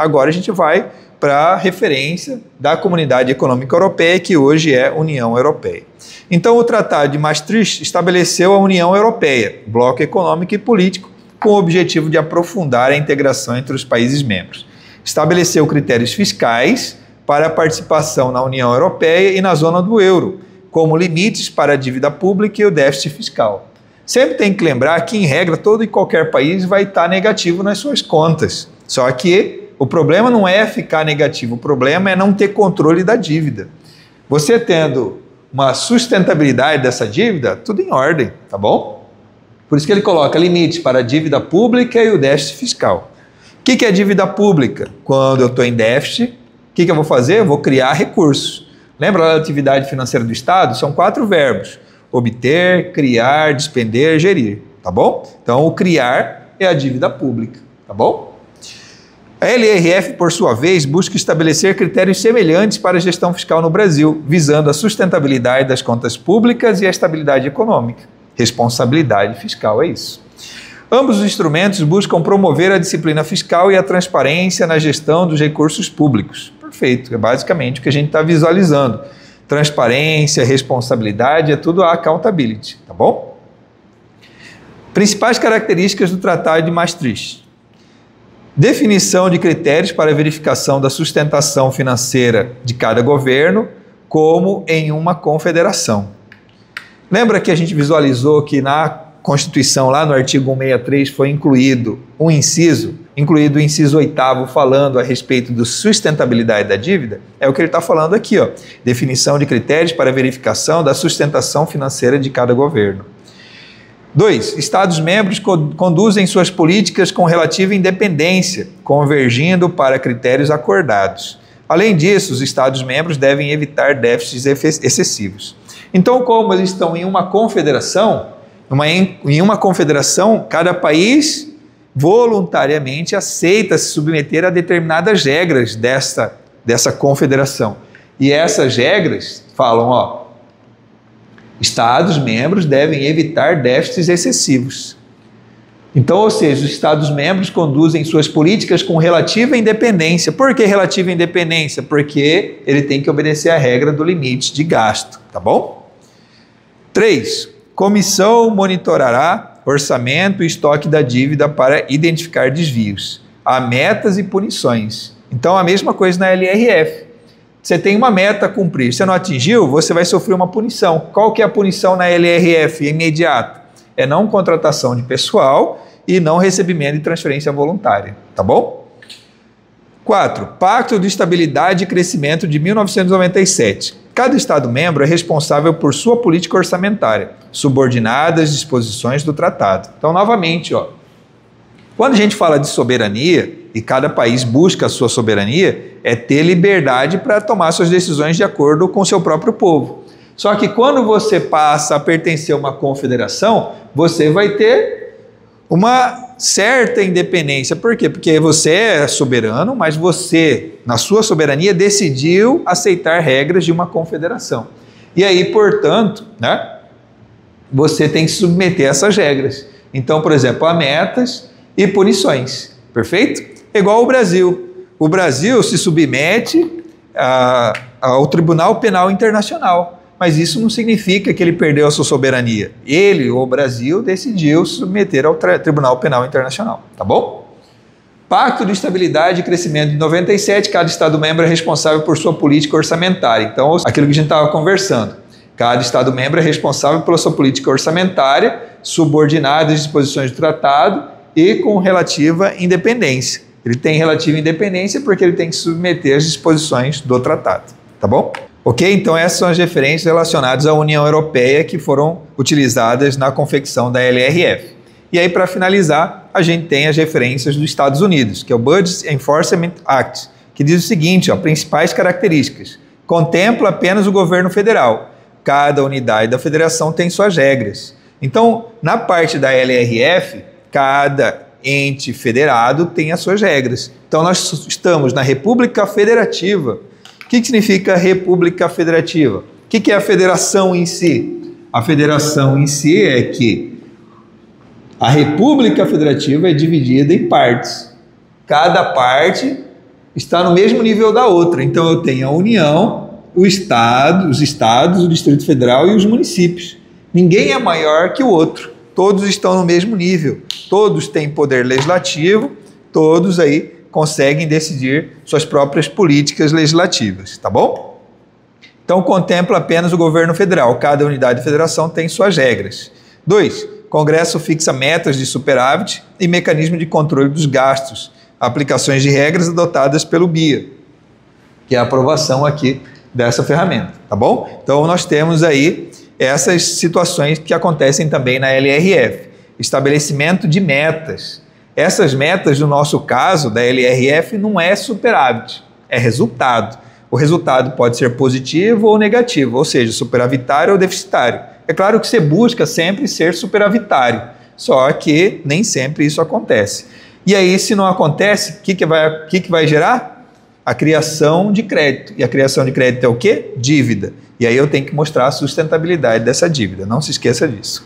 Agora a gente vai para a referência da Comunidade Econômica Europeia, que hoje é União Europeia. Então, o Tratado de Maastricht estabeleceu a União Europeia, bloco econômico e político, com o objetivo de aprofundar a integração entre os países membros. Estabeleceu critérios fiscais para a participação na União Europeia e na zona do euro, como limites para a dívida pública e o déficit fiscal. Sempre tem que lembrar que, em regra, todo e qualquer país vai estar negativo nas suas contas. Só que o problema não é ficar negativo, o problema é não ter controle da dívida. Você tendo uma sustentabilidade dessa dívida, tudo em ordem, tá bom? Por isso que ele coloca limites para a dívida pública e o déficit fiscal. O que é dívida pública? Quando eu estou em déficit, o que eu vou fazer? Eu vou criar recursos. Lembra lá da atividade financeira do Estado? São 4 verbos: obter, criar, despender, gerir, tá bom? Então, o criar é a dívida pública, tá bom? A LRF, por sua vez, busca estabelecer critérios semelhantes para a gestão fiscal no Brasil, visando a sustentabilidade das contas públicas e a estabilidade econômica. Responsabilidade fiscal, é isso. Ambos os instrumentos buscam promover a disciplina fiscal e a transparência na gestão dos recursos públicos. Perfeito, é basicamente o que a gente está visualizando. Transparência, responsabilidade, é tudo a accountability, tá bom? Principais características do Tratado de Maastricht. Definição de critérios para a verificação da sustentação financeira de cada governo, como em uma confederação. Lembra que a gente visualizou que na Constituição, lá no artigo 163, foi incluído o inciso 8º, falando a respeito da sustentabilidade da dívida? É o que ele está falando aqui, ó. Definição de critérios para a verificação da sustentação financeira de cada governo. 2. Estados-membros conduzem suas políticas com relativa independência, convergindo para critérios acordados. Além disso, os Estados-membros devem evitar déficits excessivos. Então, como eles estão em uma confederação, cada país voluntariamente aceita se submeter a determinadas regras dessa confederação. E essas regras falam, ó, Estados-membros devem evitar déficits excessivos. Então, ou seja, os Estados-membros conduzem suas políticas com relativa independência. Por que relativa independência? Porque ele tem que obedecer à regra do limite de gasto, tá bom? 3. Comissão monitorará orçamento e estoque da dívida para identificar desvios. Há metas e punições. Então, a mesma coisa na LRF. Você tem uma meta a cumprir, você não atingiu, você vai sofrer uma punição. Qual que é a punição na LRF imediata? É não contratação de pessoal e não recebimento de transferência voluntária, tá bom? 4. Pacto de Estabilidade e Crescimento de 1997. Cada Estado-membro é responsável por sua política orçamentária, subordinada às disposições do tratado. Então, novamente, ó, quando a gente fala de soberania, e cada país busca a sua soberania, é ter liberdade para tomar suas decisões de acordo com o seu próprio povo. Só que quando você passa a pertencer a uma confederação, você vai ter uma certa independência. Por quê? Porque você é soberano, mas você, na sua soberania, decidiu aceitar regras de uma confederação. E aí, portanto, né, você tem que submeter essas regras. Então, por exemplo, há metas e punições. Perfeito? É igual o Brasil. O Brasil se submete ao Tribunal Penal Internacional, mas isso não significa que ele perdeu a sua soberania. Ele, o Brasil, decidiu se submeter ao Tribunal Penal Internacional, tá bom? Pacto de Estabilidade e Crescimento de 97, cada Estado-membro é responsável por sua política orçamentária. Então, aquilo que a gente estava conversando. Cada Estado-membro é responsável pela sua política orçamentária, subordinada às disposições do tratado e com relativa independência. Ele tem relativa independência porque ele tem que se submeter às disposições do tratado, tá bom? Ok? Então essas são as referências relacionadas à União Europeia que foram utilizadas na confecção da LRF. E aí, para finalizar, a gente tem as referências dos Estados Unidos, que é o Budget Enforcement Act, que diz o seguinte, ó, principais características. Contempla apenas o governo federal. Cada unidade da federação tem suas regras. Então, na parte da LRF, cada ente federado tem as suas regras. Então, nós estamos na República Federativa. O que significa República Federativa? O que é a federação em si? A federação em si é que a República Federativa é dividida em partes. Cada parte está no mesmo nível da outra. Então eu tenho a União, o Estado, os estados, o Distrito Federal e os municípios. Ninguém é maior que o outro. Todos estão no mesmo nível. Todos têm poder legislativo, todos aí conseguem decidir suas próprias políticas legislativas, tá bom? Então contempla apenas o governo federal. Cada unidade de federação tem suas regras. 2. Congresso fixa metas de superávit e mecanismo de controle dos gastos. Aplicações de regras adotadas pelo BIA, que é a aprovação aqui dessa ferramenta, tá bom? Então nós temos aí essas situações que acontecem também na LRF. Estabelecimento de metas. Essas metas, no nosso caso, da LRF, não é superávit, é resultado. O resultado pode ser positivo ou negativo, ou seja, superavitário ou deficitário. É claro que você busca sempre ser superavitário, só que nem sempre isso acontece. E aí, se não acontece, o que vai gerar? A criação de crédito. E a criação de crédito é o quê? Dívida. E aí eu tenho que mostrar a sustentabilidade dessa dívida. Não se esqueça disso.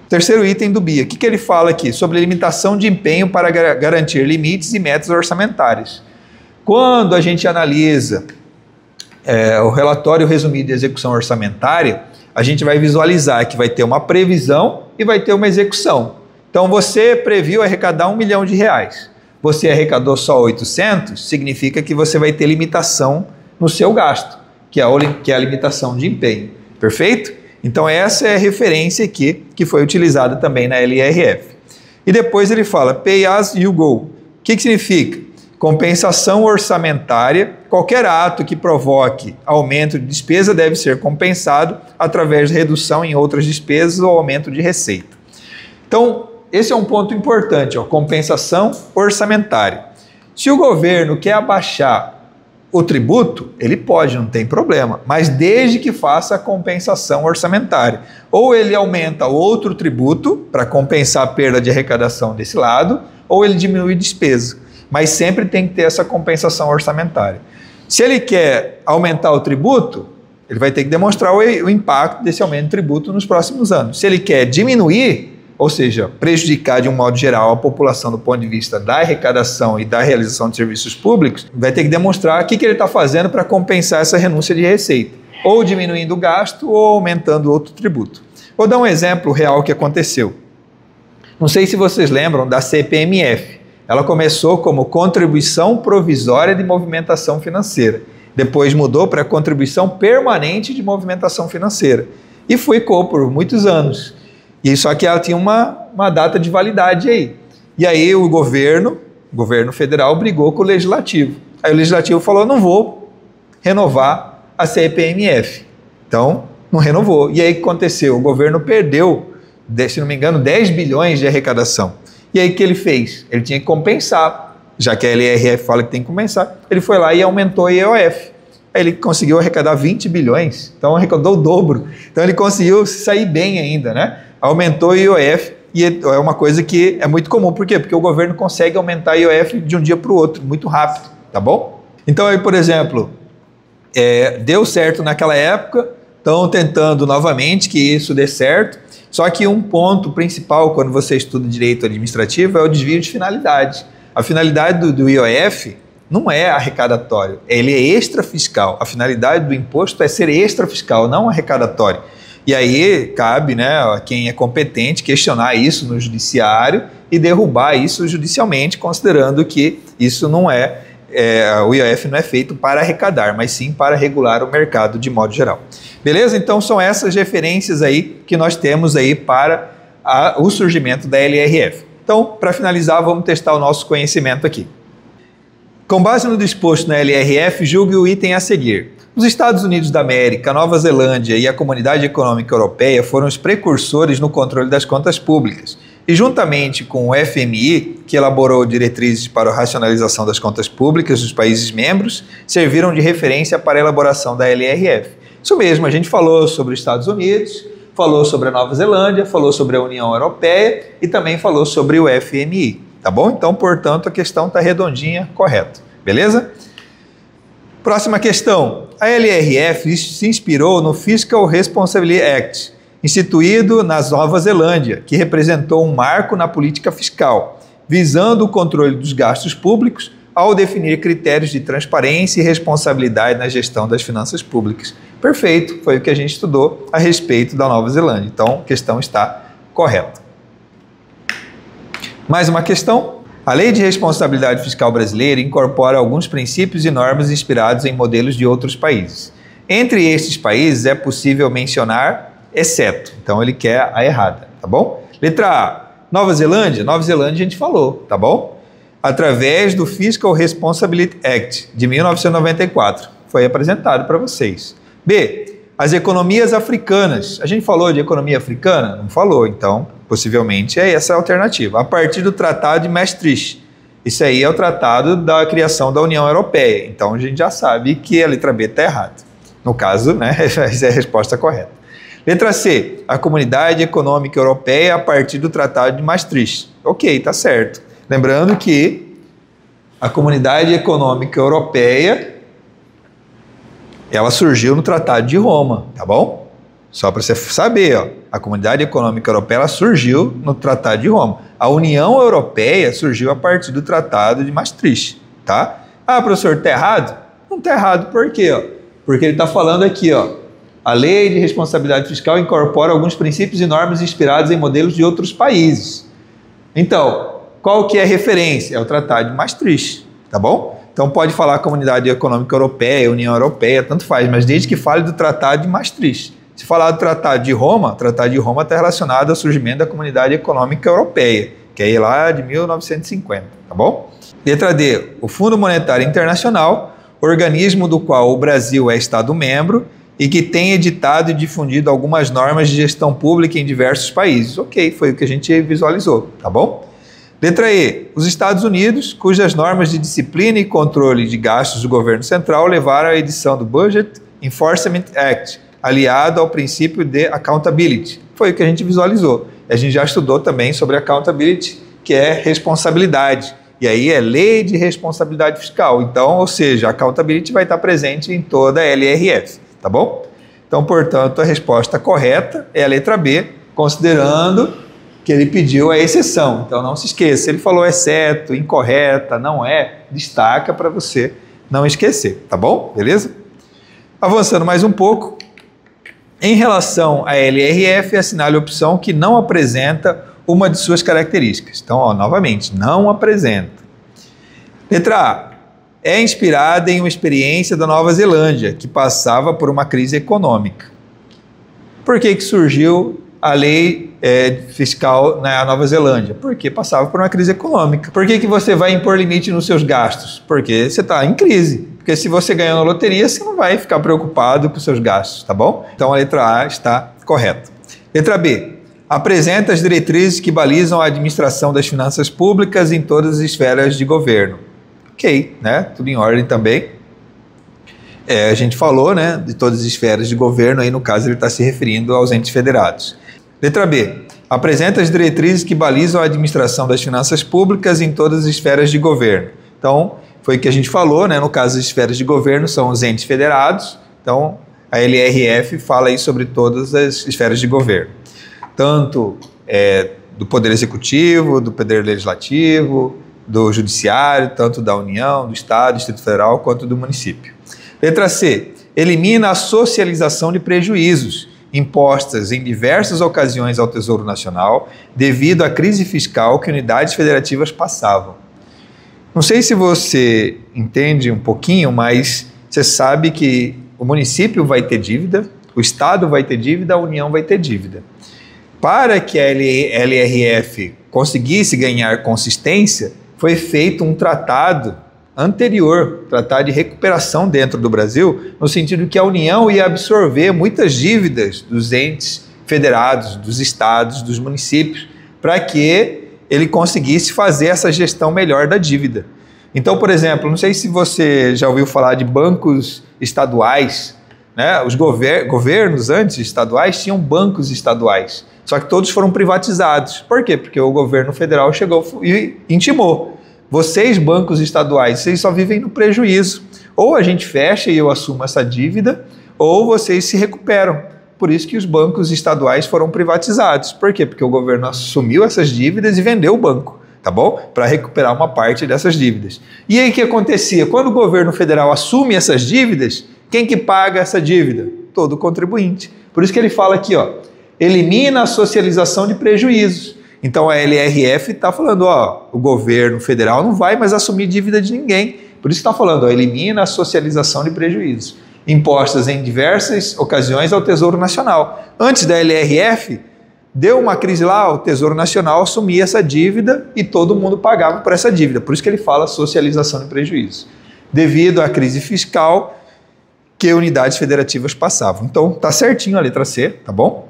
Terceiro item do BIA. O que ele fala aqui? Sobre limitação de empenho para garantir limites e metas orçamentárias. Quando a gente analisa o relatório resumido de execução orçamentária, a gente vai visualizar que vai ter uma previsão e vai ter uma execução. Então você previu arrecadar R$1 milhão. Você arrecadou só 800, significa que você vai ter limitação no seu gasto, que é a limitação de empenho. Perfeito? Então essa é a referência aqui que foi utilizada também na LRF. E depois ele fala Pay As You Go. O que significa? Compensação orçamentária. Qualquer ato que provoque aumento de despesa deve ser compensado através de redução em outras despesas ou aumento de receita. Então, esse é um ponto importante, compensação orçamentária. Se o governo quer abaixar o tributo, ele pode, não tem problema, mas desde que faça a compensação orçamentária. Ou ele aumenta outro tributo para compensar a perda de arrecadação desse lado, ou ele diminui despesa. Mas sempre tem que ter essa compensação orçamentária. Se ele quer aumentar o tributo, ele vai ter que demonstrar o impacto desse aumento de tributo nos próximos anos. Se ele quer diminuir, ou seja, prejudicar de um modo geral a população do ponto de vista da arrecadação e da realização de serviços públicos, vai ter que demonstrar o que ele está fazendo para compensar essa renúncia de receita, ou diminuindo o gasto ou aumentando outro tributo. Vou dar um exemplo real que aconteceu. Não sei se vocês lembram da CPMF. Ela começou como contribuição provisória de movimentação financeira. Depois mudou para contribuição permanente de movimentação financeira. E ficou por muitos anos. E só que ela tinha uma data de validade aí. E aí o governo federal brigou com o legislativo. Aí o legislativo falou, não vou renovar a CPMF. Então, não renovou. E aí o que aconteceu? O governo perdeu, se não me engano, 10 bilhões de arrecadação. E aí o que ele fez? Ele tinha que compensar, já que a LRF fala que tem que compensar, ele foi lá e aumentou a IOF. Aí ele conseguiu arrecadar 20 bilhões, então arrecadou o dobro. Então ele conseguiu sair bem ainda, né? Aumentou a IOF e é uma coisa que é muito comum. Por quê? Porque o governo consegue aumentar a IOF de um dia para o outro, muito rápido, tá bom? Então aí, por exemplo, deu certo naquela época, estão tentando novamente que isso dê certo. Só que um ponto principal quando você estuda direito administrativo é o desvio de finalidade. A finalidade do IOF não é arrecadatório, ele é extrafiscal. A finalidade do imposto é ser extrafiscal, não arrecadatório. E aí cabe, né, a quem é competente questionar isso no judiciário e derrubar isso judicialmente, considerando que isso não o IOF não é feito para arrecadar, mas sim para regular o mercado de modo geral. Beleza? Então são essas referências aí que nós temos aí para o surgimento da LRF. Então, para finalizar, vamos testar o nosso conhecimento aqui. Com base no disposto na LRF, julgue o item a seguir. Os Estados Unidos da América, a Nova Zelândia e a Comunidade Econômica Europeia foram os precursores no controle das contas públicas e, juntamente com o FMI, que elaborou diretrizes para a racionalização das contas públicas dos países membros, serviram de referência para a elaboração da LRF. Isso mesmo, a gente falou sobre os Estados Unidos, falou sobre a Nova Zelândia, falou sobre a União Europeia e também falou sobre o FMI, tá bom? Então, portanto, a questão está redondinha, correto, beleza? Próxima questão. A LRF se inspirou no Fiscal Responsibility Act, instituído na Nova Zelândia, que representou um marco na política fiscal, visando o controle dos gastos públicos ao definir critérios de transparência e responsabilidade na gestão das finanças públicas. Perfeito, foi o que a gente estudou a respeito da Nova Zelândia. Então, a questão está correta. Mais uma questão. A Lei de Responsabilidade Fiscal Brasileira incorpora alguns princípios e normas inspirados em modelos de outros países. Entre estes países é possível mencionar exceto. Então, ele quer a errada, tá bom? Letra A. Nova Zelândia? Nova Zelândia a gente falou, tá bom? Através do Fiscal Responsibility Act de 1994. Foi apresentado para vocês. B. As economias africanas. A gente falou de economia africana? Não falou, então possivelmente é essa a alternativa. A partir do Tratado de Maastricht. Isso aí é o tratado da criação da União Europeia. Então a gente já sabe que a letra B está errada. No caso, né, essa é a resposta correta. Letra C. A Comunidade Econômica Europeia a partir do Tratado de Maastricht. Ok, está certo. Lembrando que a Comunidade Econômica Europeia ela surgiu no Tratado de Roma, tá bom? Só para você saber, ó, a Comunidade Econômica Europeia ela surgiu no Tratado de Roma. A União Europeia surgiu a partir do Tratado de Maastricht, tá? Ah, professor, está errado? Não está errado, por quê? Ó? Porque ele está falando aqui, ó, a Lei de Responsabilidade Fiscal incorpora alguns princípios e normas inspirados em modelos de outros países. Então, qual que é a referência? É o Tratado de Maastricht, tá bom? Então pode falar Comunidade Econômica Europeia, União Europeia, tanto faz, mas desde que fale do Tratado de Maastricht. Se falar do Tratado de Roma, o Tratado de Roma está relacionado ao surgimento da Comunidade Econômica Europeia, que é lá de 1950, tá bom? Letra D, o Fundo Monetário Internacional, organismo do qual o Brasil é Estado-membro e que tem editado e difundido algumas normas de gestão pública em diversos países. Ok, foi o que a gente visualizou, tá bom? Letra E, os Estados Unidos, cujas normas de disciplina e controle de gastos do governo central levaram à edição do Budget Enforcement Act, aliado ao princípio de accountability. Foi o que a gente visualizou. A gente já estudou também sobre accountability, que é responsabilidade. E aí é lei de responsabilidade fiscal. Então, ou seja, a accountability vai estar presente em toda a LRF, tá bom? Então, portanto, a resposta correta é a letra B, considerando que ele pediu a exceção. Então, não se esqueça. Ele falou exceto, incorreta, não é, destaca para você não esquecer, tá bom? Beleza? Avançando mais um pouco. Em relação à LRF, assinale a opção que não apresenta uma de suas características. Então, ó, novamente, não apresenta. Letra A. É inspirada em uma experiência da Nova Zelândia, que passava por uma crise econômica. Por que surgiu a lei fiscal na Nova Zelândia? Porque passava por uma crise econômica. Por que você vai impor limite nos seus gastos? Porque você está em crise. Porque se você ganhou na loteria, você não vai ficar preocupado com os seus gastos, tá bom? Então a letra A está correta. Letra B. Apresenta as diretrizes que balizam a administração das finanças públicas em todas as esferas de governo. Ok, né? Tudo em ordem também. A gente falou, né, de todas as esferas de governo, aí no caso ele está se referindo aos entes federados. Letra B. Apresenta as diretrizes que balizam a administração das finanças públicas em todas as esferas de governo. Então, foi o que a gente falou, né? No caso, as esferas de governo são os entes federados. Então, a LRF fala aí sobre todas as esferas de governo. Tanto do Poder Executivo, do Poder Legislativo, do Judiciário, tanto da União, do Estado, do Distrito Federal, quanto do município. Letra C. Elimina a socialização de prejuízos impostas em diversas ocasiões ao Tesouro Nacional devido à crise fiscal que unidades federativas passavam. Não sei se você entende um pouquinho, mas você sabe que o município vai ter dívida, o Estado vai ter dívida, a União vai ter dívida. Para que a LRF conseguisse ganhar consistência, foi feito um tratado anterior, tratado de recuperação dentro do Brasil, no sentido que a União ia absorver muitas dívidas dos entes federados, dos estados, dos municípios, para que ele conseguisse fazer essa gestão melhor da dívida. Então, por exemplo, não sei se você já ouviu falar de bancos estaduais, né? Os governos antes estaduais tinham bancos estaduais, só que todos foram privatizados. Por quê? Porque o governo federal chegou e intimou: vocês, bancos estaduais, vocês só vivem no prejuízo. Ou a gente fecha e eu assumo essa dívida, ou vocês se recuperam. Por isso que os bancos estaduais foram privatizados. Por quê? Porque o governo assumiu essas dívidas e vendeu o banco. tá bom? Para recuperar uma parte dessas dívidas. E aí o que acontecia? Quando o governo federal assume essas dívidas, quem que paga essa dívida? Todo contribuinte. Por isso que ele fala aqui, ó, elimina a socialização de prejuízos. Então a LRF está falando, ó, o governo federal não vai mais assumir dívida de ninguém. Por isso está falando, ó, elimina a socialização de prejuízos, impostas em diversas ocasiões ao Tesouro Nacional. Antes da LRF, deu uma crise lá, o Tesouro Nacional assumia essa dívida e todo mundo pagava por essa dívida. Por isso que ele fala socialização de prejuízos. Devido à crise fiscal que unidades federativas passavam. Então, tá certinho a letra C, tá bom?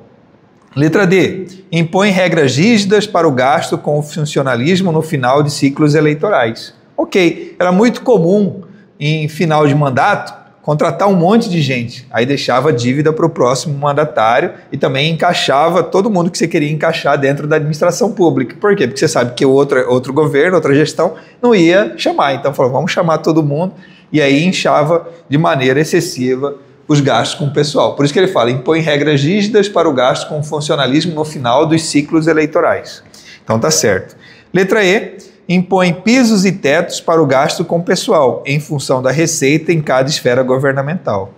Letra D. Impõe regras rígidas para o gasto com o funcionalismo no final de ciclos eleitorais. Ok, era muito comum em final de mandato contratar um monte de gente, aí deixava dívida para o próximo mandatário e também encaixava todo mundo que você queria encaixar dentro da administração pública. Por quê? Porque você sabe que outro governo, outra gestão não ia chamar, então falou, vamos chamar todo mundo, e aí inchava de maneira excessiva os gastos com o pessoal. Por isso que ele fala, impõe regras rígidas para o gasto com o funcionalismo no final dos ciclos eleitorais. Então tá certo. Letra E, impõe pisos e tetos para o gasto com o pessoal, em função da receita em cada esfera governamental.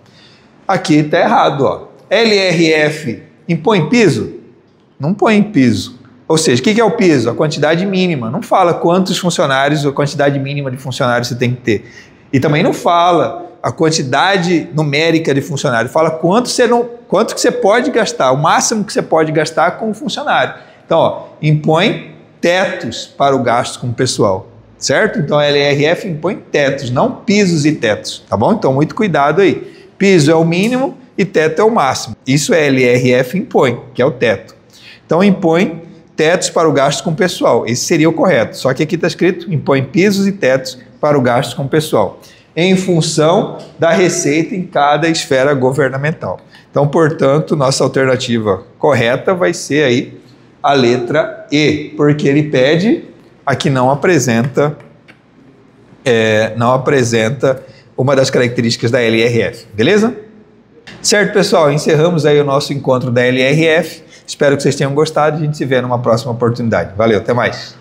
Aqui está errado, ó. LRF impõe piso? Não põe piso. Ou seja, o que é o piso? A quantidade mínima. Não fala quantos funcionários, a quantidade mínima de funcionários você tem que ter. E também não fala a quantidade numérica de funcionário. Fala quanto que você pode gastar, o máximo que você pode gastar com o funcionário. Então, ó, impõe tetos para o gasto com o pessoal, certo? Então a LRF impõe tetos, não pisos e tetos, tá bom? Então muito cuidado aí. Piso é o mínimo e teto é o máximo. Isso é LRF impõe, que é o teto. Então impõe tetos para o gasto com o pessoal. Esse seria o correto. Só que aqui está escrito impõe pisos e tetos para o gasto com o pessoal, em função da receita em cada esfera governamental. Então, portanto, nossa alternativa correta vai ser aí a letra E, porque ele pede a que não apresenta uma das características da LRF, beleza? Certo, pessoal, encerramos aí o nosso encontro da LRF. Espero que vocês tenham gostado e a gente se vê numa próxima oportunidade. Valeu, até mais!